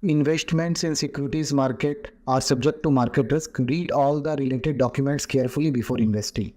Investments in securities market are subject to market risk. Read all the related documents carefully before investing.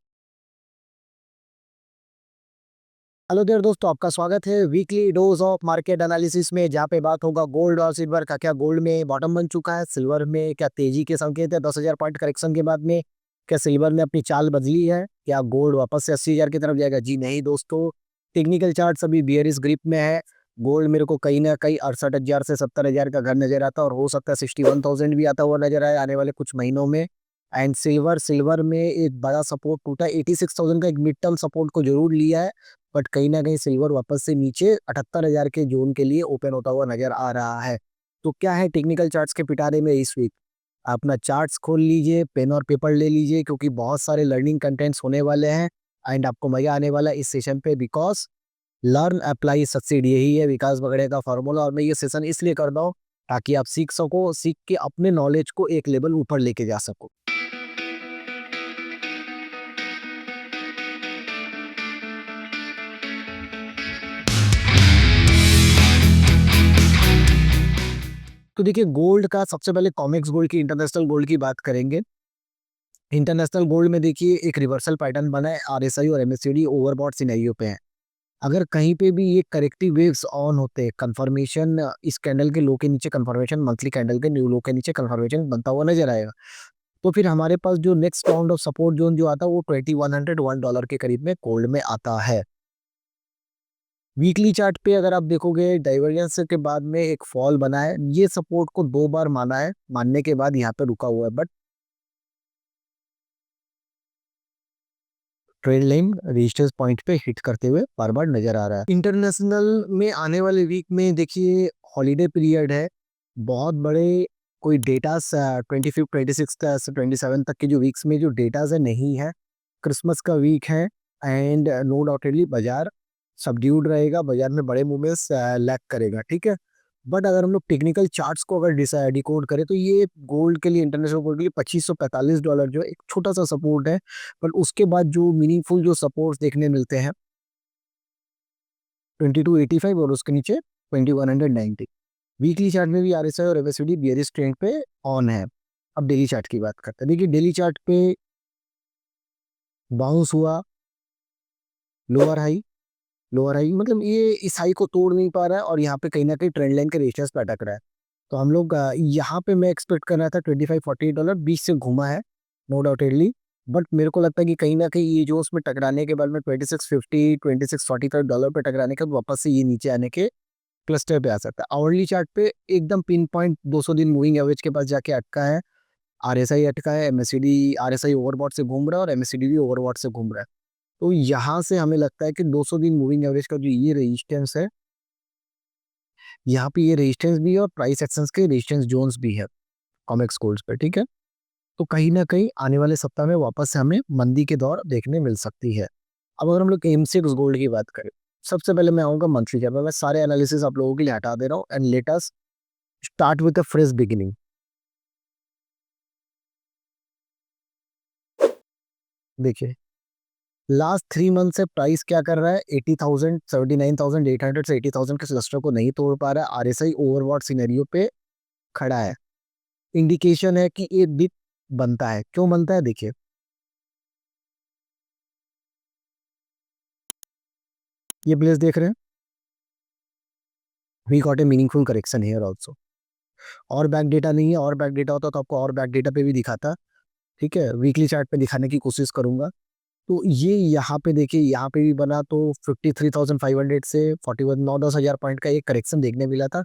Hello there दोस्तों, आपका स्वागत है weekly dose of market analysis में, जहाँ पे बात होगा गोल्ड और सिल्वर का। क्या गोल्ड में बॉटम बन चुका है? सिल्वर में क्या तेजी के संकेत है 10,000 पॉइंट करेक्शन के बाद में? क्या सिल्वर ने अपनी चाल बदली है? क्या गोल्ड वापस से 80,000 की तरफ जाएगा? जी नहीं दोस्तों, टेक्निकल चार्ट अभी बियरिश ग्रिप में है। गोल्ड मेरे को कहीं ना कहीं 68,000 से 70,000 का घर नजर आता है, और हो सकता है 61,000 भी आता हुआ नजर आए आने वाले कुछ महीनों में। एंड सिल्वर सिल्वर में एक बड़ा सपोर्ट टूटा, 86,000 का एक मिड टर्म सपोर्ट को जरूर लिया है, बट कहीं न कहीं सिल्वर वापस से नीचे 78,000 के ज़ोन के लिए ओपन होता हुआ नज़र आ रहा है। तो क्या है टेक्निकल चार्ट्स के पिटारे में इस वीक? अपना चार्ट्स खोल लीजिए, पेन और पेपर ले लीजिए, क्योंकि बहुत सारे लर्निंग कंटेंट्स होने वाले हैं। एंड आपको मज़ा आने वाला है इस सेशन पे, बिकॉज़ लर्न, अप्लाई, सक्सीड यही है विकास बगड़े का फ़ॉर्मूला। और मैं ये सेशन इसलिए कर रहा हूँ ताकि आप सीख सको, सीख के अपने नॉलेज को एक लेवल ऊपर लेके जा सको। तो देखिए, गोल्ड का सबसे पहले कॉमेक्स गोल्ड की, इंटरनेशनल गोल्ड की बात करेंगे। इंटरनेशनल गोल्ड में देखिए एक रिवर्सल पैटर्न बना है, आरएसआई और एमएससीडी ओवरबॉट सिनेरियो पे है। अगर कहीं पे भी ये करेक्टिव वेव्स ऑन होते हैं, कंफर्मेशन इस कैंडल के लो के नीचे, कंफर्मेशन मंथली कैंडल के न्यू लो के नीचे कंफर्मेशन बनता हुआ नजर आएगा, तो फिर हमारे पास जो next round of support zone जो आता है वो 2100 $1 के करीब में गोल्ड में आता है। वीकली चार्ट पे अगर आप देखोगे, डाइवर्जेंस के बाद में एक फॉल बना है, ये सपोर्ट को 2 बार माना है, मानने के बाद यहाँ पे रुका हुआ है, but trend line resistance point पे हिट करते हुए बार बार नजर आ रहा है। इंटरनेशनल में आने वाले वीक में देखिए हॉलीडे पीरियड है, बहुत बड़े कोई डेटास 25, 26 से 27 तक के जो वीक्स में जो डेटाज है नहीं है। क्रिसमस का वीक है, एंड नो डाउटेडली बाजार सबड्यूड रहेगा, बाजार में बड़े मूवमेंट्स लैक करेगा, ठीक है। बट अगर हम लोग टेक्निकल चार्ट्स को अगर डिकोड करें, तो ये गोल्ड के लिए, इंटरनेशनल गोल्ड के लिए $2545 जो है एक छोटा सा सपोर्ट है। पर उसके बाद जो मीनिंगफुल जो सपोर्ट्स देखने मिलते हैं 2285 और उसके नीचे 2190। वीकली चार्ट में भी आरएसआई और एमएससीडी बियरिश ट्रेंड पे ऑन है। अब डेली चार्ट की बात करते हैं। देखिए डेली चार्ट पे बाउंस हुआ, लोअर हाई, लोअर हाई मतलब ये इस हाई को तोड़ नहीं पा रहा है, और यहाँ पे कहीं ना कहीं ट्रेंड लाइन के रेजिस्टेंस पे अटक रहा है। तो हम लोग यहाँ पे मैं एक्सपेक्ट कर रहा था $25-48 बीच से घुमा है, नो डाउटेडली। बट मेरे को लगता है कि कहीं ना कहीं ये जो उसमें टकराने के बाद में 2650 $2645 पे टकराने के बाद वापस से ये नीचे आने के क्लस्टर पे आ सकता है। आवरली चार्ट पे एकदम पिन पॉइंट 200 दिन मूविंग एवरेज के पास जाके अटका है। आरएसआई अटका है, एमएससीडी, आरएसआई ओवरबॉट से घूम रहा है और एमएससीडी भी ओवरबॉट से घूम रहा है। तो यहाँ से हमें लगता है कि 200 दिन मूविंग एवरेज का जो ये रेजिस्टेंस है, यहाँ पे ये रेजिस्टेंस भी है और प्राइस एक्शंस के रेजिस्टेंस जोन्स भी है कॉमेक्स गोल्ड पे, ठीक है। तो कहीं ना कहीं आने वाले सप्ताह में वापस से हमें मंदी के दौर देखने मिल सकती है। अब अगर हम लोग एम6 गोल्ड की बात करें, सबसे पहले मैं आऊंगा मंथली चार्ट में। मैं सारे एनालिसिस आप लोगों के लिए हटा दे रहा हूँ, and let us start with a fresh beginning. देखिए लास्ट 3 मंथ से प्राइस क्या कर रहा है, 80,000, 79,800 से 80,000 के क्लस्टर को नहीं तोड़ पा रहा है, आरएसआई ओवरबॉट सिनेरियो पे खड़ा है। इंडिकेशन है कि एक डिप बनता है। क्यों बनता है? देखिए ये प्लेस देख रहे हैं, we got a meaningful correction here also. और बैक डेटा नहीं है, और बैक डेटा होता तो आपको और बैक डेटा पे भी दिखाता, ठीक है। वीकली चार्ट पे दिखाने की कोशिश करूंगा। तो ये यहाँ पे देखिए, यहाँ पे भी बना तो 53,500 से 41, 9-10 हजार पॉइंट का एक करेक्शन देखने मिला था।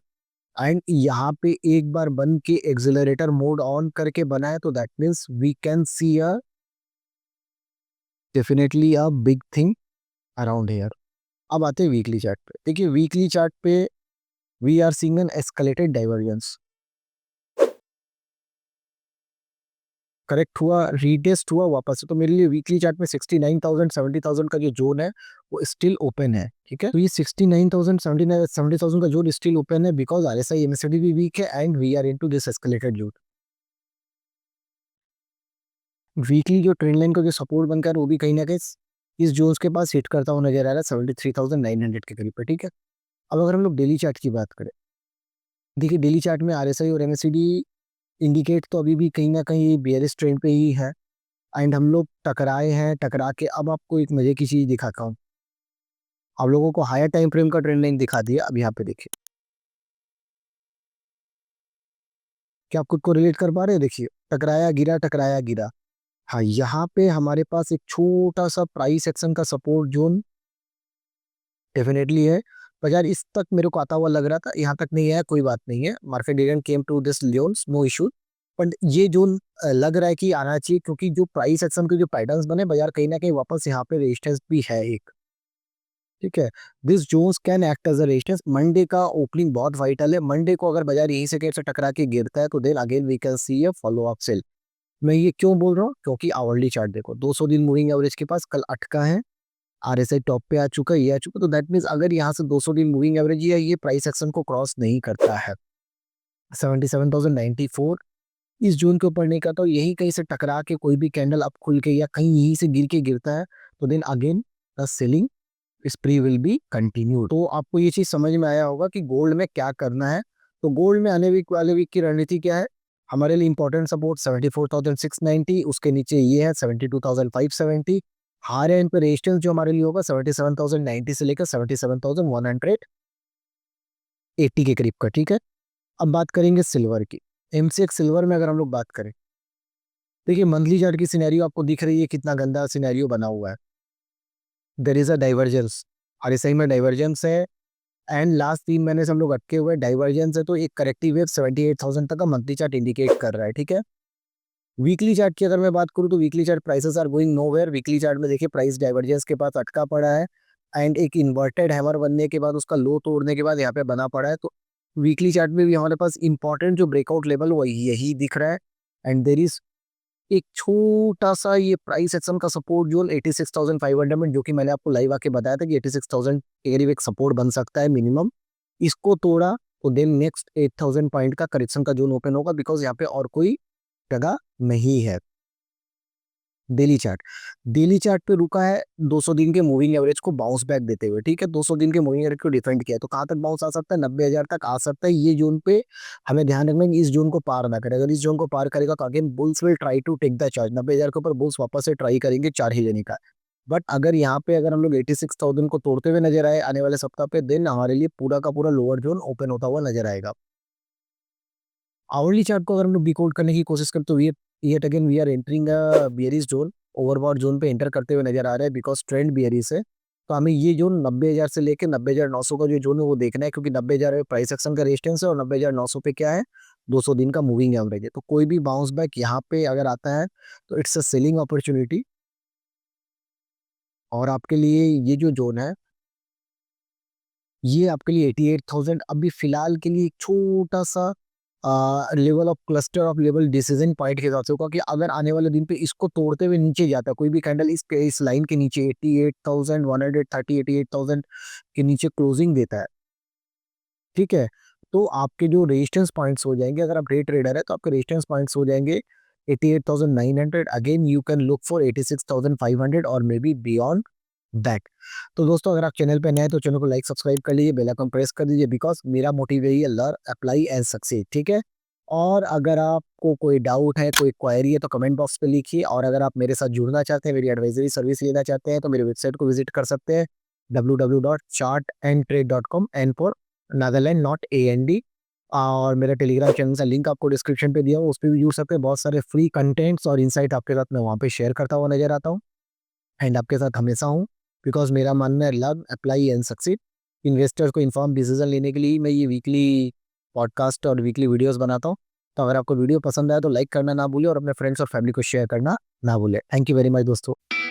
एंड यहाँ पे एक बार बन के एक्सिलरेटर मोड ऑन करके बना है, तो that means we can see a definitely a big thing around here. अब आते हैं वीकली चार्ट पे। देखिए वीकली चार्ट पे we are seeing an escalated divergence. Correct हुआ, रीटेस्ट हुआ वापस से, तो मेरे लिए वीकली चार्ट में 69,000 70,000 का जो जोन है वो स्टिल ओपन है, ठीक है। तो ये 69,000 79 70,000 का जोन स्टिल ओपन है, बिकॉज आरएसआई एमएससीडी भी वीक है, and we are into this escalated zone. Weekly जो ट्रेंड लाइन का जो सपोर्ट बनकर वो भी कहीं ना कहीं इस जोन्स के पास हिट करता हुआ नजर आ रहा है, 73,900 के करीब पे, ठीक है। अब अगर हम लोग डेली चार्ट की बात करें, देखिए डेली चार्ट में आरएसआई और एमएससीडी इंडिकेट तो अभी भी कहीं ना कहीं बेयरिश ट्रेंड पे ही है। एंड हम लोग टकराए हैं, टकरा के अब आपको एक मजे की चीज दिखाता हूँ। आप लोगों को हायर टाइम फ्रेम का ट्रेंड लाइन दिखा दिया। अब यहाँ पे देखिए, क्या आप खुद को रिलेट कर पा रहे हैं? देखिए, टकराया गिरा, टकराया गिरा। हाँ, यहाँ पे हमारे पास एक छोटा सा प्राइस एक्शन का सपोर्ट जोन डेफिनेटली है। पर यार इस तक मेरे को आता हुआ लग रहा था, यहाँ तक नहीं है, कोई बात नहीं है। Market didn't came to this zones, no issue. पर ये जोन लग रहा है कि आना चाहिए, क्योंकि जो प्राइस एक्शन के जो पैटर्न्स बने, बाजार कहीं ना कहीं वापस यहाँ पे रेजिस्टेंस भी है एक। ठीक है, this zones can act as a resistance. Monday का ओपनिंग बहुत वाइटल है। मंडे को अगर बाजार यहीं से कैसे टकरा के गिरता है तो then again we can see a follow up sell. मैं ये क्यों बोल रहा हूँ? क्योंकि आवरली चार्ट देखो, 200 दिन मूविंग एवरेज के पास कल अटका है। आरएसआई टॉप पे आ चुका है, ये आ चुका, तो दैट मीन्स अगर यहाँ से 200 दिन मूविंग एवरेज या ये प्राइस एक्शन को क्रॉस नहीं करता है, 77,094 इस जोन के ऊपर नहीं करता, और यही कहीं से टकरा के कोई भी कैंडल अप खुल के या कहीं यहीं से गिर के गिरता है, तो then again the selling spree will be continue. तो आपको ये चीज समझ में आया होगा कि गोल्ड में क्या करना है। तो गोल्ड में आने वीक वाले वीक की रणनीति क्या है? हमारे लिए इंपॉर्टेंट सपोर्ट 74,690, उसके नीचे ये है 72,570। हार एंड पे रेजिस्टेंस जो हमारे लिए होगा 77,090 से लेकर 77,180 के करीब का। ठीक है, अब बात करेंगे सिल्वर की। एमसीएक्स सिल्वर में अगर हम लोग बात करें, देखिए मंथली चार्ट की सिनेरियो आपको दिख रही है, कितना गंदा सिनेरियो बना हुआ है। There is a divergence, RSI में डाइवर्जेंस है। एंड लास्ट 3 महीने से हम लोग अटके हुए, डाइवर्जेंस है, तो एक करेक्टिव वेव 78,000 तक का मंथली चार्ट इंडिकेट कर रहा है। ठीक है, वीकली चार्ट की अगर मैं बात करूं तो weekly chart prices are going nowhere. Weekly chart में देखिए प्राइस डाइवर्जेंस के पास अटका पड़ा है, एंड एक इन्वर्टेड हैमर बनने के बाद उसका लो तोड़ने के बाद यहाँ पे बना पड़ा है। तो वीकली चार्ट में भी हमारे पास इंपॉर्टेंट जो ब्रेकआउट लेवल वो यही दिख रहा है। एंड देर इज एक छोटा सा ये प्राइस एक्शन का सपोर्ट जोन 86,500 में, जो कि मैंने आपको लाइव आके बताया था कि 86,000 के करीब एक सपोर्ट बन सकता है मिनिमम। इसको तोड़ा तो देन नेक्स्ट 8,000 पॉइंट का करेक्शन का जोन ओपन होगा, बिकॉज यहाँ पे और कोई जगह नहीं है। डेली चार्ट पे रुका है 200 दिन के मूविंग एवरेज को बाउंस बैक देते हुए। ठीक है, 200 दिन के मूविंग एवरेज को डिफेंड किया है, तो कहाँ तक बाउंस आ सकता है? 90,000 तक आ सकता है। ये जोन पे हमें ध्यान रखना है कि इस जोन को पार ना करे। अगर इस जोन को पार करेगा तो again bulls will try to take the charge. 90,000 के ऊपर बुल्स वापस से ट्राई करेंगे चार ही लेने का। बट अगर यहाँ पे अगर हम लोग 86,000 को तोड़ते हुए नजर आए आने वाले सप्ताह पे, देन हमारे लिए पूरा का पूरा लोअर जोन ओपन होता हुआ नजर आएगा। आवरली चार्ट को अगर हम लोग डिकोड करने की कोशिश करें तो yet again we are entering a bearish zone. Overbought zone पे एंटर करते हुए नजर आ रहा है, बिकॉज ट्रेंड बियरिश है। तो हमें ये जोन 90,000 से लेकर 90,900 का जो जोन है वो देखना है, क्योंकि 90,000 में प्राइस एक्शन का रेजिस्टेंस है और 90,900 पे क्या है? 200 दिन का मूविंग एवरेज है। तो कोई भी बाउंस बैक यहाँ पे अगर आता है तो इट्स अ सेलिंग अपॉर्चुनिटी। और आपके लिए ये जो जोन है, ये आपके लिए 88,000 अभी फिलहाल के लिए एक छोटा सा level of cluster of level decision point के हिसाब से होगा, कि अगर आने वाले दिन पे इसको तोड़ते हुए नीचे जाता है कोई भी कैंडल, इस लाइन के नीचे 88,130 88,000 के नीचे क्लोजिंग देता है, ठीक है, तो आपके जो रेजिस्टेंस पॉइंट्स हो जाएंगे, अगर आप डे ट्रेडर है तो आपके रेजिस्टेंस पॉइंट्स हो जाएंगे 88,900। Again you can look for 86,500 और मे बी बियॉन्ड दैट। तो दोस्तों अगर आप चैनल पे नए हैं तो चैनल को लाइक सब्सक्राइब कर लीजिए, बेल आइकन प्रेस कर दीजिए, बिकॉज मेरा मोटिव यही है, लर्न अप्लाई एंड सक्सेस। ठीक है, और अगर आपको कोई डाउट है, कोई क्वेरी है तो कमेंट बॉक्स पे लिखिए। और अगर आप मेरे साथ जुड़ना चाहते हैं, मेरी एडवाइजरी सर्विस लेना चाहते हैं, तो मेरे वेबसाइट को विजिट कर सकते हैं www.chartandtrade.com, and for Nagaland not AND। और मेरा टेलीग्राम चैनल का लिंक आपको डिस्क्रिप्शन पे दिया हुआ, उस पर भी जुड़ सकते हैं। बहुत सारे फ्री कंटेंट्स और इनसाइट आपके साथ मैं वहाँ पे शेयर करता हुआ नजर आता हूँ, एंड आपके साथ हमेशा हूँ, बिकॉज मेरा मानना है learn apply and succeed. Investors को इन्फॉर्म डिसीजन लेने के लिए मैं ये वीकली पॉडकास्ट और वीकली वीडियोस बनाता हूँ। तो अगर आपको वीडियो पसंद आया तो लाइक करना ना भूलें और अपने फ्रेंड्स और फैमिली को शेयर करना ना भूलें। थैंक यू वेरी मच दोस्तों।